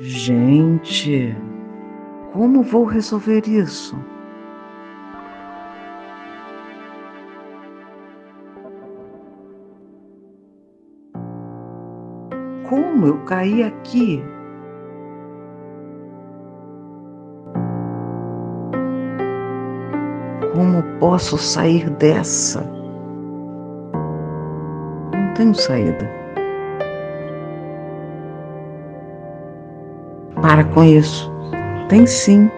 Gente, como vou resolver isso? Como eu caí aqui? Como posso sair dessa? Não tenho saída. Para com isso. Tem sim.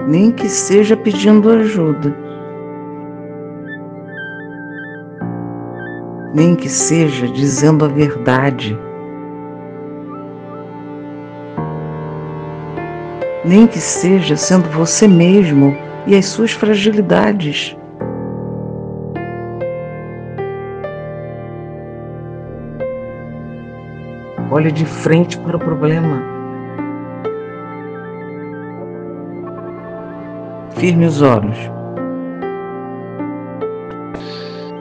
Nem que seja pedindo ajuda. Nem que seja dizendo a verdade. Nem que seja sendo você mesmo e as suas fragilidades. Olhe de frente para o problema. Firme os olhos.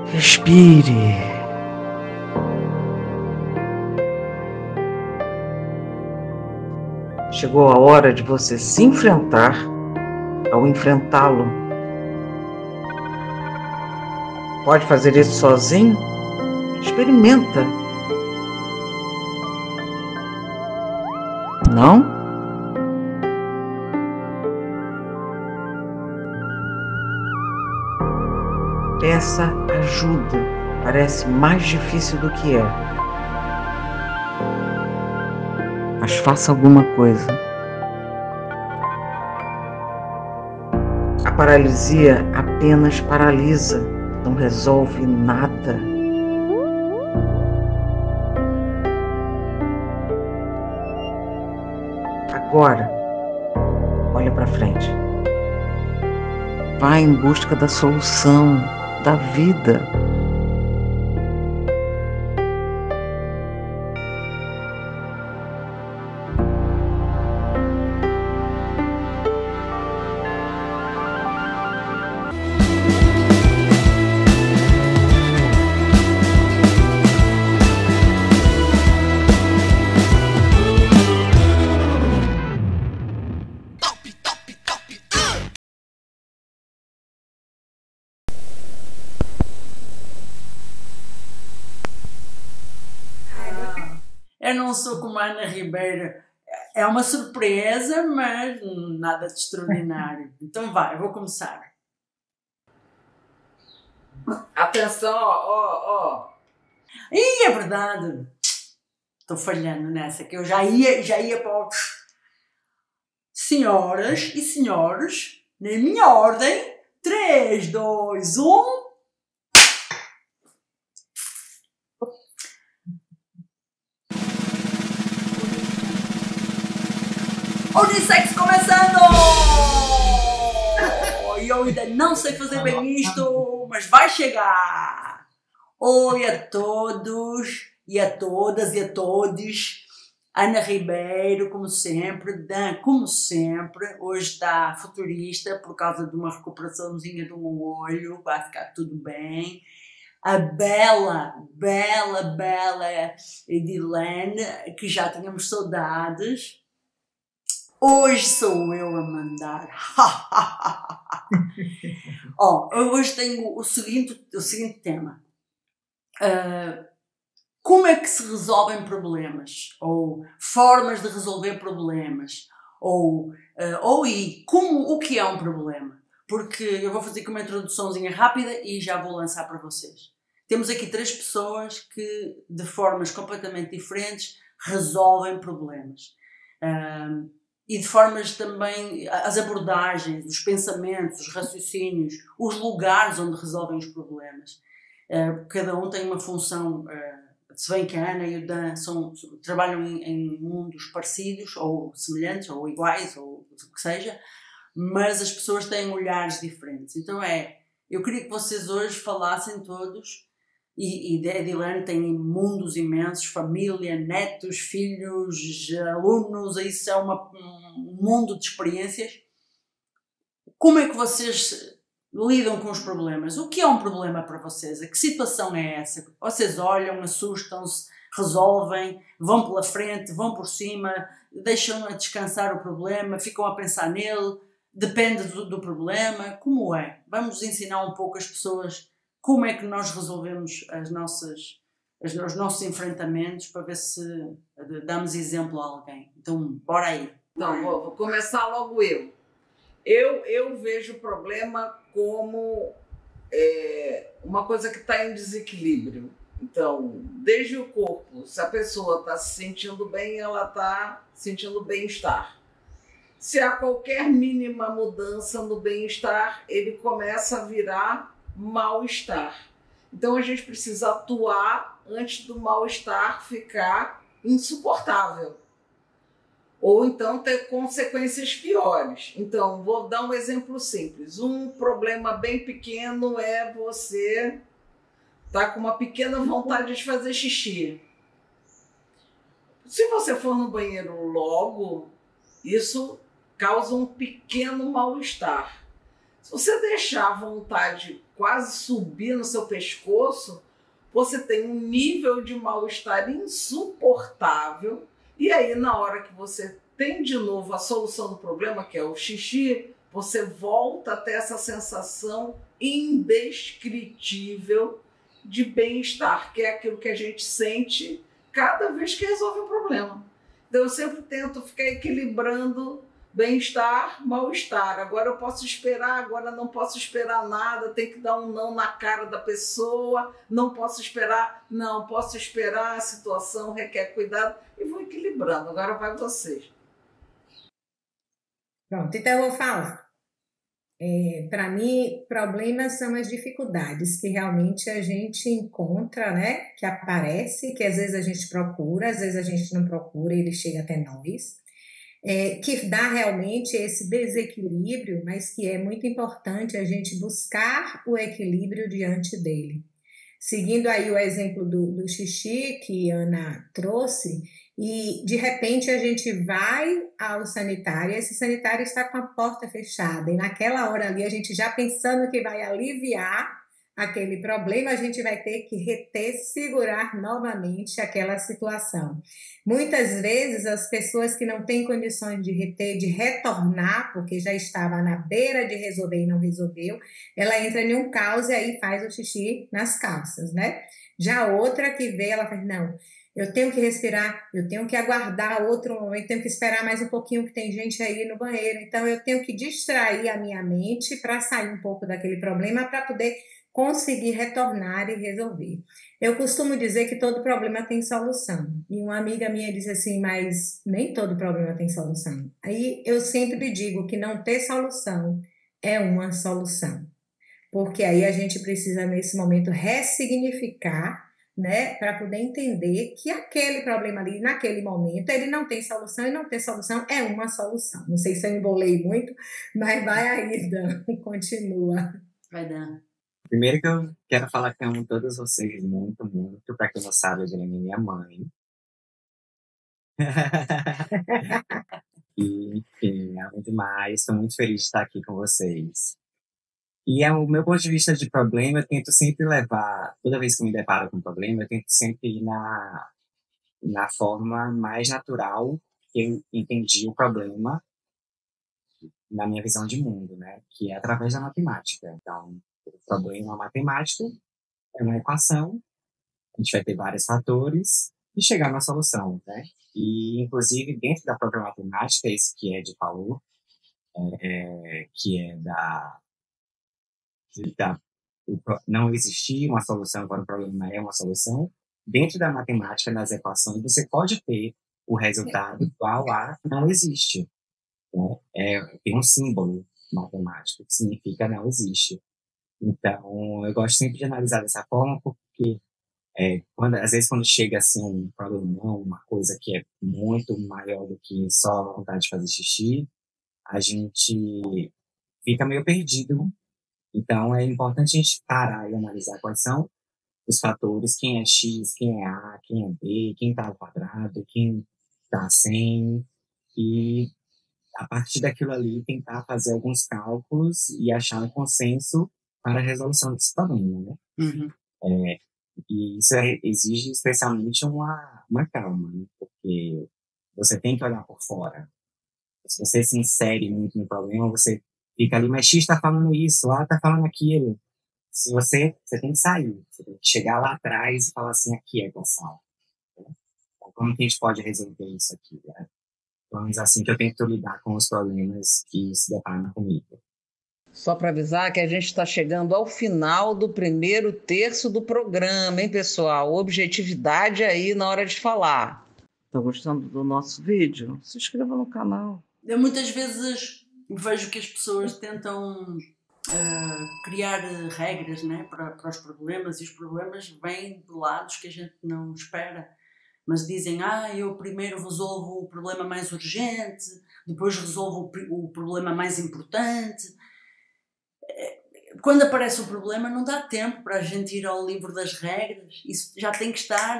Respire. Chegou a hora de você se enfrentar ao enfrentá-lo. Pode fazer isso sozinho? Experimenta. Não? Peça ajuda. Parece mais difícil do que é. Mas faça alguma coisa. A paralisia apenas paralisa, não resolve nada. Agora, olha para frente. Vá em busca da solução, da vida. Eu não sou como a Ana Ribeiro. É uma surpresa, mas nada de extraordinário. Então vai, eu vou começar. Atenção, ó. Ih, é verdade. Estou falhando nessa, que eu já ia para o... Senhoras e senhores, na minha ordem, 3, 2, 1... Unissex começando! E eu ainda não sei fazer bem isto, mas vai chegar! Oi a todos e a todas e a todos. Ana Ribeiro, como sempre. Dan, como sempre. Hoje está futurista por causa de uma recuperaçãozinha de um olho. Vai ficar tudo bem. A bela Edilene, que já tínhamos saudades. Hoje sou eu a mandar. Hoje tenho o seguinte tema. Como é que se resolvem problemas? Ou formas de resolver problemas? O que é um problema? Porque eu vou fazer aqui uma introduçãozinha rápida e já vou lançar para vocês. Temos aqui 3 pessoas que, de formas completamente diferentes, resolvem problemas. E de formas também, as abordagens, os pensamentos, os raciocínios, os lugares onde resolvem os problemas. Cada um tem uma função, se bem que a Ana e o Dan trabalham em mundos parecidos, ou semelhantes, ou iguais, ou o que seja, mas as pessoas têm olhares diferentes. Então eu queria que vocês hoje falassem todos, e a Edilene tem mundos imensos, família, netos, filhos, alunos, isso é um mundo de experiências. Como é que vocês lidam com os problemas? O que é um problema para vocês? A que situação é essa? Vocês olham, assustam-se, resolvem, vão pela frente, vão por cima, deixam a descansar o problema, ficam a pensar nele, depende do problema? Como é? Vamos ensinar um pouco as pessoas como é que nós resolvemos os nossos enfrentamentos para ver se damos exemplo a alguém. Então, bora aí. Então, vou começar logo eu. Eu vejo o problema como uma coisa que está em desequilíbrio. Então, desde o corpo, se a pessoa está se sentindo bem, ela está sentindo bem-estar. Se há qualquer mínima mudança no bem-estar, ele começa a virar mal-estar. Então, a gente precisa atuar antes do mal-estar ficar insuportável. Ou então ter consequências piores. Então, vou dar um exemplo simples. Um problema bem pequeno é você estar com uma pequena vontade de fazer xixi. Se você for no banheiro logo, isso causa um pequeno mal-estar. Se você deixar a vontade quase subir no seu pescoço, você tem um nível de mal-estar insuportável. E aí, na hora que você tem de novo a solução do problema, que é o xixi, você volta a ter essa sensação indescritível de bem-estar, que é aquilo que a gente sente cada vez que resolve um problema. Então, eu sempre tento ficar equilibrando bem-estar, mal-estar. Agora eu posso esperar, agora não posso esperar nada, tem que dar um não na cara da pessoa, não posso esperar, não posso esperar, a situação requer cuidado, e vou equilibrando. Agora vai vocês. Pronto, então eu vou falar. Para mim, problemas são as dificuldades que realmente a gente encontra, né? Que aparece, que às vezes a gente procura, às vezes a gente não procura, ele chega até nós. Que dá realmente esse desequilíbrio, mas que é muito importante a gente buscar o equilíbrio diante dele. Seguindo aí o exemplo do xixi que Ana trouxe, e de repente a gente vai ao sanitário, e esse sanitário está com a porta fechada, e naquela hora ali a gente já pensando que vai aliviar aquele problema, a gente vai ter que reter, segurar novamente aquela situação. Muitas vezes as pessoas que não têm condições de reter, de retornar, porque já estava na beira de resolver e não resolveu, ela entra em um caos e aí faz o xixi nas calças, né? Já outra que vê, ela faz, não, eu tenho que respirar, eu tenho que aguardar outro momento, tenho que esperar mais um pouquinho que tem gente aí no banheiro, então eu tenho que distrair a minha mente para sair um pouco daquele problema para poder conseguir retornar e resolver. Eu costumo dizer que todo problema tem solução. E uma amiga minha disse assim, mas nem todo problema tem solução. Aí eu sempre digo que não ter solução é uma solução. Porque aí a gente precisa, nesse momento, ressignificar, né, para poder entender que aquele problema ali, naquele momento, ele não tem solução e não ter solução é uma solução. Não sei se eu embolei muito, mas vai aí, Dan, continua. Vai, Dan. Primeiro que eu quero falar que amo todos vocês muito, muito. Pra quem não sabe, a Adriana é minha mãe. E, enfim, amo demais. Estou muito feliz de estar aqui com vocês. E o meu ponto de vista de problema, eu tento sempre levar, toda vez que eu me deparo com um problema, eu tento sempre ir na forma mais natural que eu entendi o problema na minha visão de mundo, né? Que é através da matemática. Então, o problema matemático é uma equação, a gente vai ter vários fatores e chegar na solução, né? E, inclusive, dentro da própria matemática, isso que Ed falou, que é não existir uma solução para um problema é uma solução. Dentro da matemática, nas equações, você pode ter o resultado igual a não existe. Né? Tem um símbolo matemático que significa não existe. Então, eu gosto sempre de analisar dessa forma, porque às vezes quando chega assim um problemão, uma coisa que é muito maior do que só a vontade de fazer xixi, a gente fica meio perdido. Então, é importante a gente parar e analisar quais são os fatores, quem é X, quem é A, quem é B, quem está ao quadrado, quem está 100, e a partir daquilo ali, tentar fazer alguns cálculos e achar um consenso para a resolução desse problema, né? Uhum. E isso exige especialmente uma calma, né? Porque você tem que olhar por fora. Se você se insere muito no problema, você fica ali, mas X está falando isso, A está falando aquilo. Se você tem que sair, você tem que chegar lá atrás e falar assim, aqui é Gonçalo. Então, como que a gente pode resolver isso aqui? Né? Pelo menos assim que eu tento lidar com os problemas que se deparam comigo. Só para avisar que a gente está chegando ao final do primeiro terço do programa, hein, pessoal? Objetividade aí na hora de falar. Tá gostando do nosso vídeo? Se inscreva no canal. Eu muitas vezes vejo que as pessoas tentam criar regras, né, para os problemas, e os problemas vêm de lados que a gente não espera. Mas dizem, eu primeiro resolvo o problema mais urgente, depois resolvo o problema mais importante. Quando aparece o problema, não dá tempo para a gente ir ao livro das regras. Isso já tem que estar,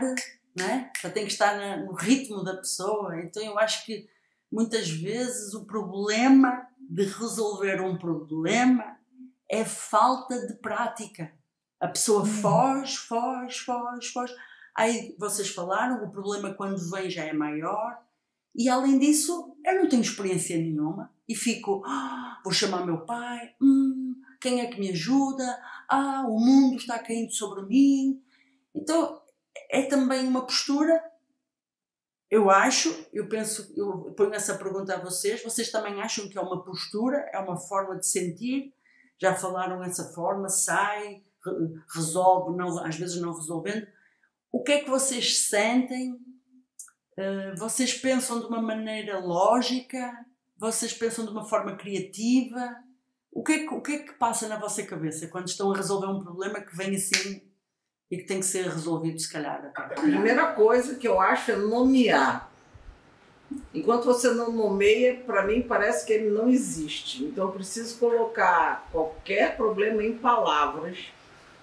né? Já tem que estar no ritmo da pessoa. Então eu acho que muitas vezes o problema de resolver um problema é falta de prática. A pessoa foge. Aí vocês falaram, o problema quando vem já é maior. E além disso, eu não tenho experiência nenhuma. E fico, vou chamar meu pai, quem é que me ajuda? O mundo está caindo sobre mim. Então, é também uma postura, eu penso, eu ponho essa pergunta a vocês também acham que é uma postura, é uma forma de sentir? Já falaram essa forma, sai, resolve, não, às vezes não resolvendo. O que é que vocês sentem? Vocês pensam de uma maneira lógica? Vocês pensam de uma forma criativa? O que é que passa na vossa cabeça quando estão a resolver um problema que vem assim e que tem que ser resolvido, se calhar? A primeira coisa que eu acho é nomear. Enquanto você não nomeia, para mim parece que ele não existe. Então eu preciso colocar qualquer problema em palavras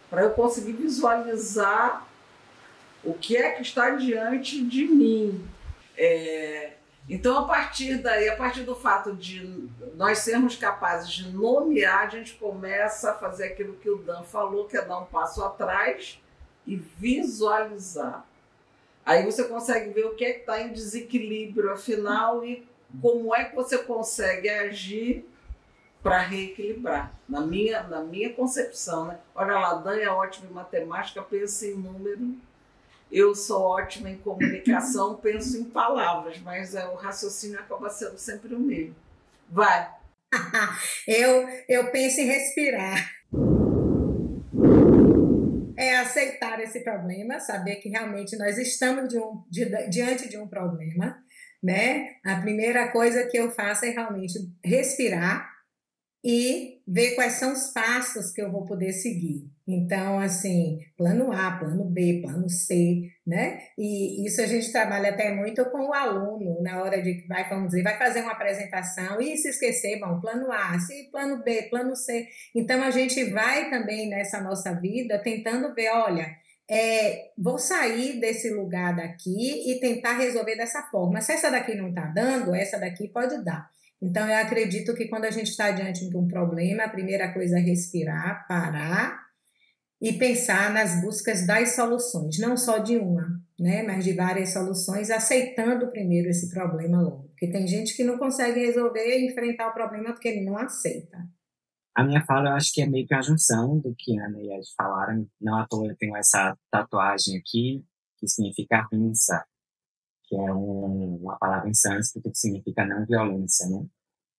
para eu conseguir visualizar o que é que está diante de mim. Então, a partir daí, a partir do fato de nós sermos capazes de nomear, a gente começa a fazer aquilo que o Dan falou, que é dar um passo atrás e visualizar. Aí você consegue ver o que é que está em desequilíbrio, afinal, e como é que você consegue agir para reequilibrar. Na minha concepção, né? Olha lá, Dan é ótimo em matemática, pensa em número. Eu sou ótima em comunicação, penso em palavras, mas o raciocínio acaba sendo sempre o mesmo. Vai. Eu penso em respirar. É aceitar esse problema, saber que realmente nós estamos diante de um problema, né? A primeira coisa que eu faço é realmente respirar e ver quais são os passos que eu vou poder seguir. Então, assim, plano A, plano B, plano C, né? E isso a gente trabalha até muito com o aluno, na hora de que vamos dizer, vai fazer uma apresentação e se esquecer, plano A, plano B, plano C. Então, a gente vai também nessa nossa vida tentando ver, olha, vou sair desse lugar daqui e tentar resolver dessa forma. Se essa daqui não está dando, essa daqui pode dar. Então, eu acredito que quando a gente está diante de um problema, a primeira coisa é respirar, parar e pensar nas buscas das soluções, não só de uma, né, mas de várias soluções, aceitando primeiro esse problema logo. Porque tem gente que não consegue resolver e enfrentar o problema porque ele não aceita. A minha fala, eu acho que é meio que a junção do que a Ana e a Ed falaram. Não à toa eu tenho essa tatuagem aqui, que significa rinsa, que é uma palavra em sânscrito que significa não violência, né?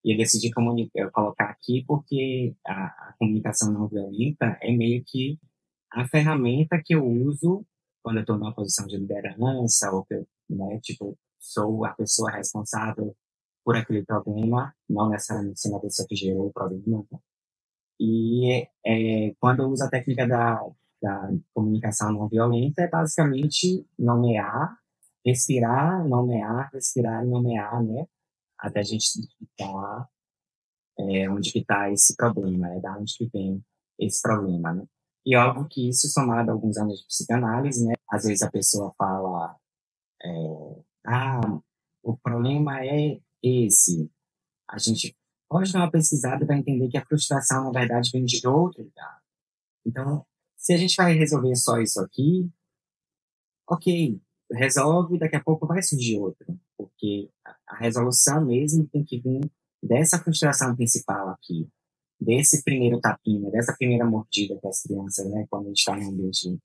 E eu decidi colocar aqui porque a comunicação não violenta é meio que a ferramenta que eu uso quando eu estou numa posição de liderança ou que eu, né, sou a pessoa responsável por aquele problema, não necessariamente sendo a pessoa que gerou o problema. E quando eu uso a técnica da comunicação não violenta, é basicamente nomear, respirar e nomear, né? Até a gente identificar onde que está esse problema, da onde que vem esse problema, né? E óbvio que isso, somado a alguns anos de psicanálise, né? Às vezes a pessoa fala, o problema é esse. A gente pode dar uma pesquisada para entender que a frustração, na verdade, vem de outro lugar. Então, se a gente vai resolver só isso aqui, ok, resolve e daqui a pouco vai surgir outra. Porque a resolução mesmo tem que vir dessa frustração principal aqui, desse primeiro tapinha, dessa primeira mordida das crianças, né? Quando a gente está no ambiente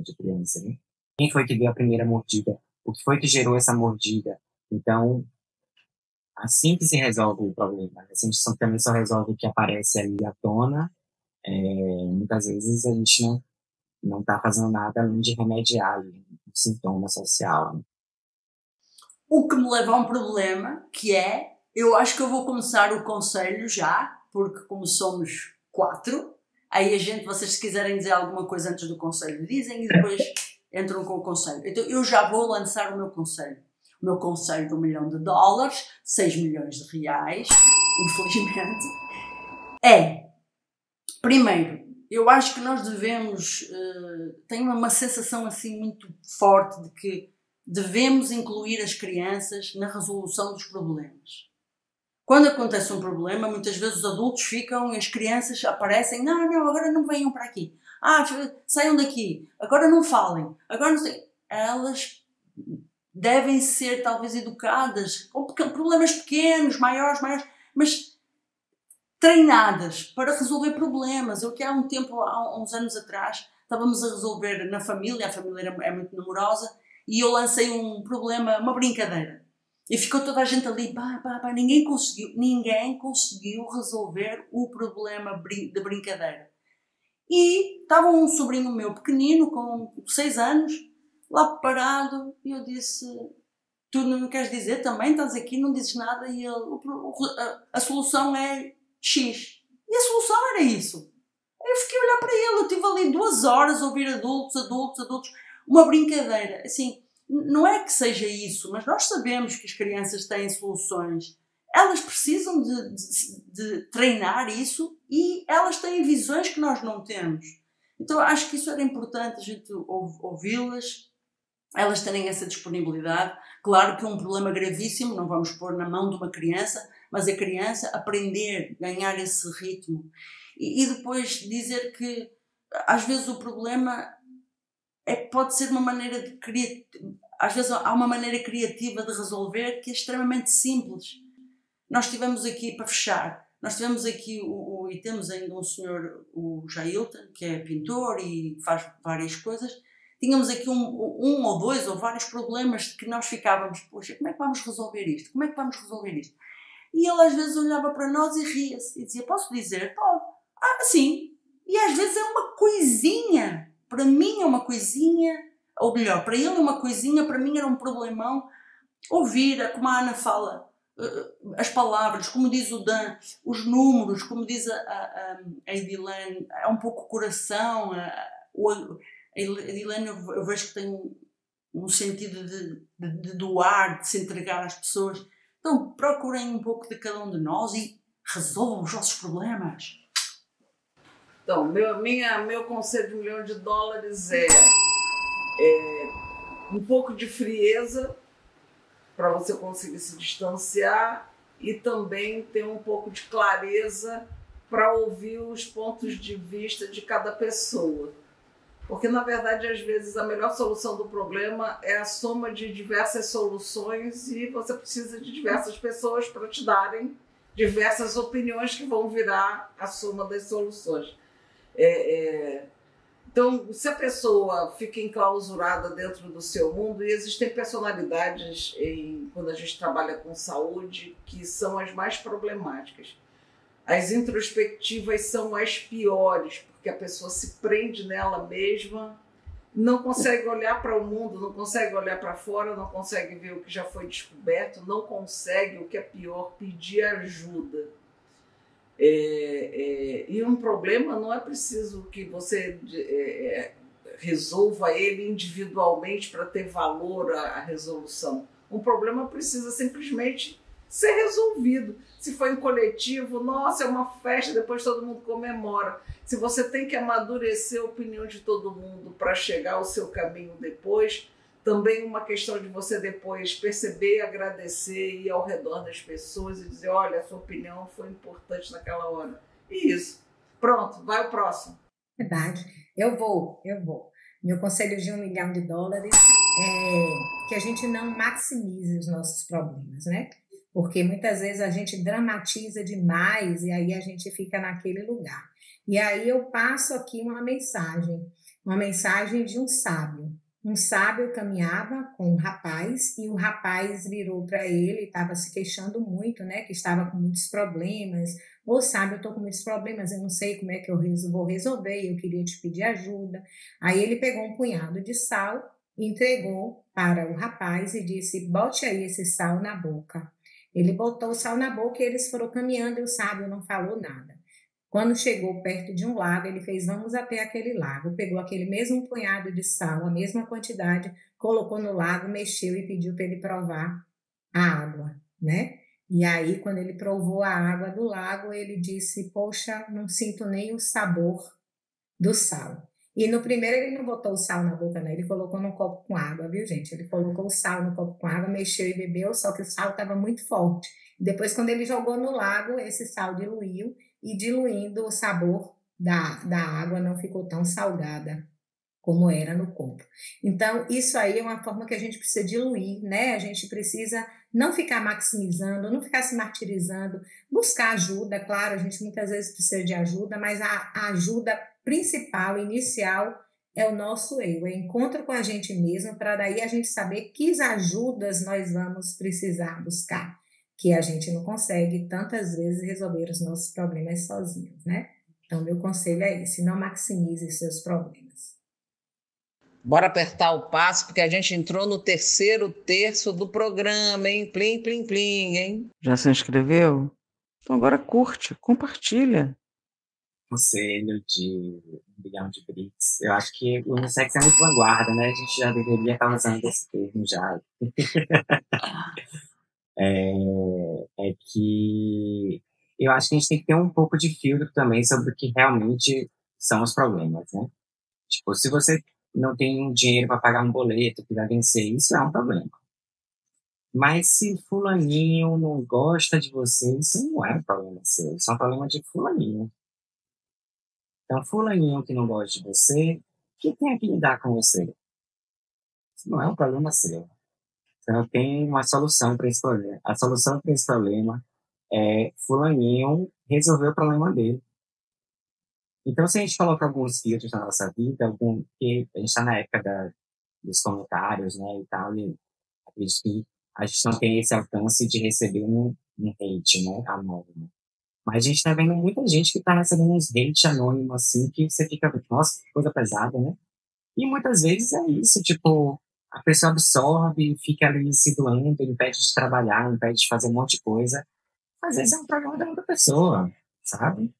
de criança, né? Quem foi que deu a primeira mordida? O que foi que gerou essa mordida? Então, assim que se resolve o problema. Assim, também só resolve o que aparece ali à tona. Muitas vezes a gente não está fazendo nada além de remediar ali, um sintoma social. Né? O que me leva a um problema, que é, eu acho que eu vou começar o conselho já, porque como somos 4, aí vocês se quiserem dizer alguma coisa antes do conselho, dizem e depois entram com o conselho. Então eu já vou lançar o meu conselho. O meu conselho de $1 milhão, 6 milhões de reais, infelizmente, primeiro, eu acho que nós devemos, tenho uma sensação assim muito forte de que devemos incluir as crianças na resolução dos problemas. Quando acontece um problema, muitas vezes os adultos ficam e as crianças aparecem, não, agora não venham para aqui. Saiam daqui, agora não falem, agora não sei. Elas devem ser talvez educadas, ou problemas pequenos, maiores, mas treinadas para resolver problemas. Eu que há uns anos atrás, estávamos a resolver na família, a família é muito numerosa, e eu lancei um problema, uma brincadeira. E ficou toda a gente ali, ninguém conseguiu resolver o problema de brincadeira. E estava um sobrinho meu pequenino, com 6 anos, lá parado, e eu disse, tu não queres dizer também? Estás aqui, não dizes nada, e a solução é X. E a solução era isso. Eu fiquei a olhar para ele, eu estive ali 2 horas a ouvir adultos, uma brincadeira. Assim, não é que seja isso, mas nós sabemos que as crianças têm soluções. Elas precisam de treinar isso e elas têm visões que nós não temos. Então acho que isso era importante, a gente ouvi-las, elas terem essa disponibilidade. Claro que é um problema gravíssimo, não vamos pôr na mão de uma criança, mas a criança aprender, ganhar esse ritmo. E depois dizer que às vezes o problema pode ser uma maneira às vezes há uma maneira criativa de resolver que é extremamente simples. Nós tivemos aqui, para fechar, e temos ainda um senhor, o Jailton, que é pintor e faz várias coisas. Tínhamos aqui um ou 2 ou vários problemas que nós ficávamos, poxa, como é que vamos resolver isto? E ele às vezes olhava para nós e ria-se e dizia, posso dizer? Pode. Sim. E às vezes é uma coisinha. Para mim é uma coisinha, ou melhor, para ele é uma coisinha, para mim era um problemão. Ouvir, como a Ana fala, as palavras, como diz o Dan, os números, como diz a Edilene, é um pouco o coração. A Edilene eu vejo que tem um sentido de doar, de se entregar às pessoas. Então procurem um pouco de cada um de nós e resolvam os vossos problemas. Então, meu conselho de $1 milhão é um pouco de frieza para você conseguir se distanciar e também ter um pouco de clareza para ouvir os pontos de vista de cada pessoa. Porque, na verdade, às vezes, a melhor solução do problema é a soma de diversas soluções e você precisa de diversas pessoas para te darem diversas opiniões que vão virar a soma das soluções. Então, se a pessoa fica enclausurada dentro do seu mundo, e existem personalidades, quando a gente trabalha com saúde, que são as mais problemáticas. As introspectivas são as piores, porque a pessoa se prende nela mesma, não consegue olhar para o mundo, não consegue olhar para fora, não consegue ver o que já foi descoberto, não consegue, o que é pior, pedir ajuda. E um problema não é preciso que você resolva ele individualmente para ter valor à resolução. Um problema precisa simplesmente ser resolvido. Se for em coletivo, nossa, é uma festa, depois todo mundo comemora. Se você tem que amadurecer a opinião de todo mundo para chegar ao seu caminho depois, também uma questão de você depois perceber, agradecer, ir ao redor das pessoas e dizer, olha, a sua opinião foi importante naquela hora. E isso. Pronto, vai o próximo. Verdade. Eu vou. Meu conselho de $1 milhão é que a gente não maximize os nossos problemas, né? Porque muitas vezes a gente dramatiza demais e aí a gente fica naquele lugar. E aí eu passo aqui uma mensagem de um sábio. Um sábio caminhava com um rapaz e o rapaz virou para ele e estava se queixando muito, né? Que estava com muitos problemas. Ô, sábio, eu estou com muitos problemas, eu não sei como é que eu vou resolver, eu queria te pedir ajuda. Aí ele pegou um punhado de sal, entregou para o rapaz e disse, bote aí esse sal na boca. Ele botou o sal na boca e eles foram caminhando e o sábio não falou nada. Quando chegou perto de um lago, ele fez, vamos até aquele lago. Pegou aquele mesmo punhado de sal, a mesma quantidade, colocou no lago, mexeu e pediu para ele provar a água, né? E aí, quando ele provou a água do lago, ele disse, poxa, não sinto nem o sabor do sal. E no primeiro ele não botou o sal na boca, não. Ele colocou num copo com água, viu, gente? Ele colocou o sal no copo com água, mexeu e bebeu, só que o sal estava muito forte. Depois, quando ele jogou no lago, esse sal diluiu e diluindo o sabor da água não ficou tão salgada como era no copo. Então, isso aí é uma forma que a gente precisa diluir, né? A gente precisa não ficar maximizando, não ficar se martirizando, buscar ajuda, claro, a gente muitas vezes precisa de ajuda, mas a ajuda principal, inicial, é o nosso eu, é o encontro com a gente mesmo, para daí a gente saber que ajudas nós vamos precisar buscar, que a gente não consegue tantas vezes resolver os nossos problemas sozinhos, né? Então, meu conselho é esse, não maximize seus problemas. Bora apertar o passo, porque a gente entrou no terceiro terço do programa, hein? Plim, plim, plim, hein? Já se inscreveu? Então agora curte, compartilha. Conselho de $1 bilhão. Eu acho que o unissex é muito vanguarda, né? A gente já deveria estar usando esse termo já. É que eu acho que a gente tem que ter um pouco de filtro também sobre o que realmente são os problemas, né? Tipo, se você não tem dinheiro para pagar um boleto que vai vencer, isso é um problema. Mas se fulaninho não gosta de você, isso não é um problema seu, isso é um problema de fulaninho. Então, fulaninho que não gosta de você, que tem que lidar com você? Isso não é um problema seu. Então, tem uma solução para esse problema. A solução para esse problema é fulaninho resolver o problema dele. Então, se a gente coloca alguns filtros na nossa vida, que a gente está na época dos comentários, né, e tal, e acredito que a gente não tem esse alcance de receber um hate, né, anônimo. Mas a gente tá vendo muita gente que tá recebendo uns hate anônimos, assim, que você fica, nossa, que coisa pesada, né? E muitas vezes é isso, tipo, a pessoa absorve, fica ali se doando, impede de trabalhar, impede de fazer um monte de coisa. Às vezes é um problema da outra pessoa, sabe?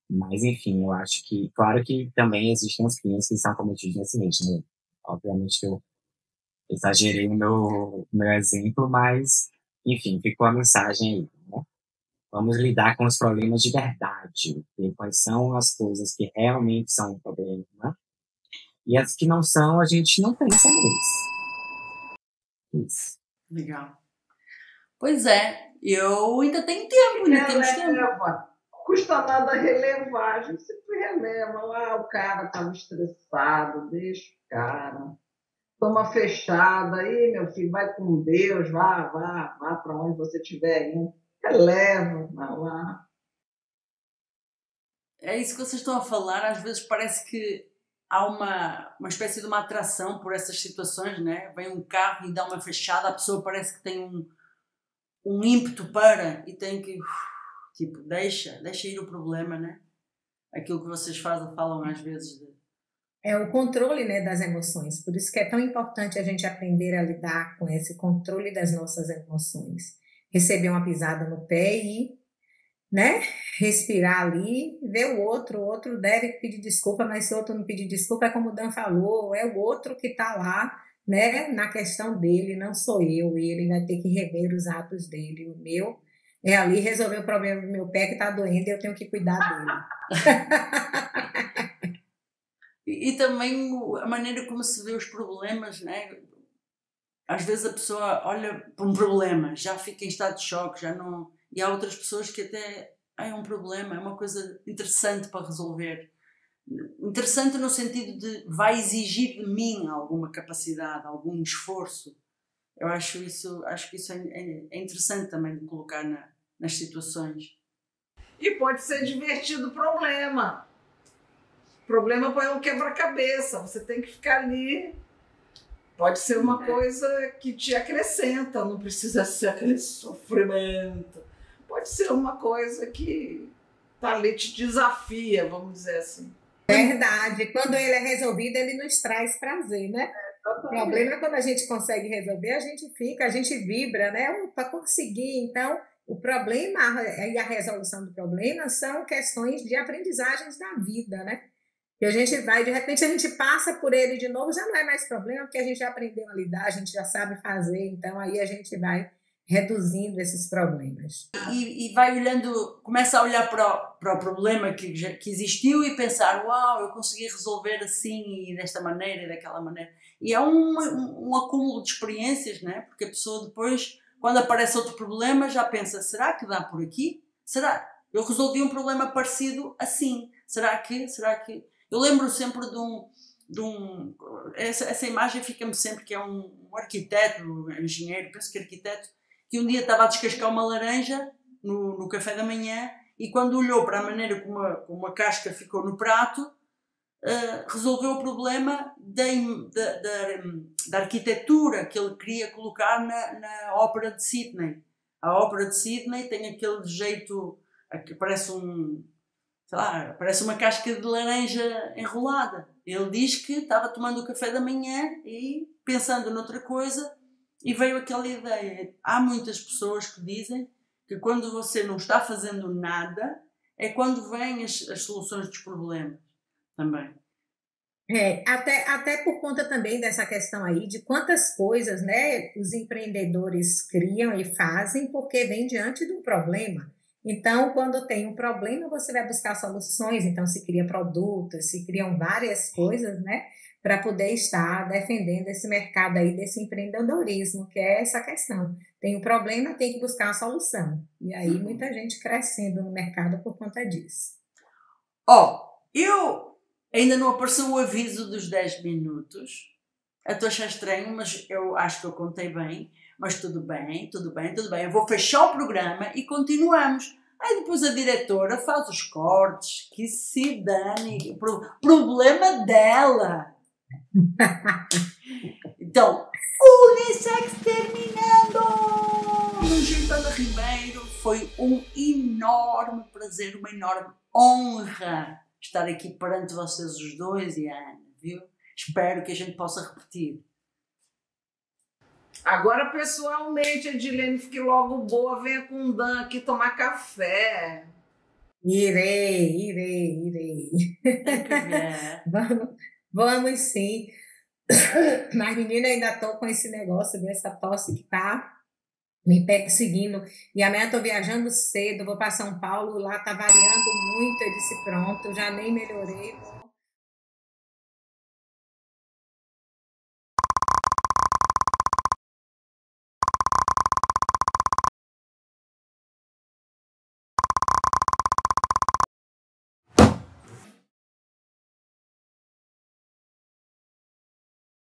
Mas, enfim, eu acho que, claro que também existem os crimes que são cometidos nesse ritmo, né? Obviamente que eu exagerei no meu exemplo, mas, enfim, ficou a mensagem aí, né? Vamos lidar com os problemas de verdade, ver quais são as coisas que realmente são um problema, né? E as que não são, a gente não pensa nisso. Isso. Legal. Pois é, eu ainda tenho tempo, ainda temos tempo. Custa nada relevar, a gente sempre releva. Lá o cara estava estressado, deixa o cara. Toma fechada, aí meu filho, vai com Deus, vá para onde você estiver indo. Releva, vai lá. É isso que vocês estão a falar, às vezes parece que há uma espécie de uma atração por essas situações, né? Vem um carro e dá uma fechada, a pessoa parece que tem um ímpeto para e tem que, tipo, deixa ir o problema, né? Aquilo que vocês falam às vezes. É o controle, né, das emoções. Por isso que é tão importante a gente aprender a lidar com esse controle das nossas emoções. Receber uma pisada no pé e, né, respirar ali, ver o outro deve pedir desculpa, mas se o outro não pedir desculpa, é como o Dan falou, é o outro que está lá, né, na questão dele, não sou eu, e ele vai ter que rever os atos dele. O meu é ali resolver o problema do meu pé que está doendo e eu tenho que cuidar dele. E também a maneira como se vê os problemas, né? Às vezes a pessoa olha para um problema, já fica em estado de choque, já não... E há outras pessoas que até... é um problema, é uma coisa interessante para resolver. Interessante no sentido de vai exigir de mim alguma capacidade, algum esforço. Eu acho que isso é interessante também de colocar nas situações. E pode ser divertido o problema. O problema é um quebra-cabeça, você tem que ficar ali. Pode ser uma coisa que te acrescenta, não precisa ser aquele sofrimento. Pode ser uma coisa que tá ali, te desafia, vamos dizer assim. Verdade. Quando ele é resolvido, ele nos traz prazer, né? O problema é quando a gente consegue resolver, a gente vibra, né? Para conseguir. Então, o problema e a resolução do problema são questões de aprendizagens da vida, né? E a gente vai, de repente, a gente passa por ele de novo, já não é mais problema, porque a gente já aprendeu a lidar, a gente já sabe fazer, então aí a gente vai reduzindo esses problemas. E vai olhando, começa a olhar para o problema que existiu e pensar, uau, eu consegui resolver assim e desta maneira e daquela maneira. E é um acúmulo de experiências, né? Porque a pessoa depois, quando aparece outro problema, já pensa, será que dá por aqui? Será? Eu resolvi um problema parecido assim. Será que... Eu lembro sempre essa imagem fica-me sempre, que é um arquiteto, um engenheiro, penso que arquiteto, que um dia estava a descascar uma laranja no café da manhã e quando olhou para a maneira como a casca ficou no prato, resolveu o problema da arquitetura que ele queria colocar na Ópera de Sydney. A Ópera de Sydney tem aquele jeito que parece parece uma casca de laranja enrolada. Ele diz que estava tomando o café da manhã e pensando noutra coisa e veio aquela ideia. Há muitas pessoas que dizem que quando você não está fazendo nada é quando vêm as soluções dos problemas também. Até por conta também dessa questão aí de quantas coisas, né, os empreendedores criam e fazem porque vem diante de um problema. Então, quando tem um problema, você vai buscar soluções, então se cria produtos, se criam várias coisas, né, para poder estar defendendo esse mercado aí desse empreendedorismo, que é essa questão. Tem um problema, tem que buscar a solução. E aí muita gente crescendo no mercado por conta disso. Eu ainda não apareceu o aviso dos 10 minutos. Eu estou a achar estranho, mas eu acho que eu contei bem. Mas tudo bem. Eu vou fechar o programa e continuamos. Aí depois a diretora faz os cortes, que se dane. Problema dela. Então, Unissex terminando! No Gilberto Ribeiro foi um enorme prazer, uma enorme honra estar aqui perante vocês os dois e a Ana, viu? Espero que a gente possa repetir. Agora, pessoalmente, Edilene, fique logo boa, venha com o Dan aqui tomar café. Irei. Vamos sim. Mas, menina, ainda estou com esse negócio dessa tosse que tá me perseguindo. E amanhã estou viajando cedo, vou para São Paulo, lá tá variando muito. Eu disse, pronto, já nem melhorei.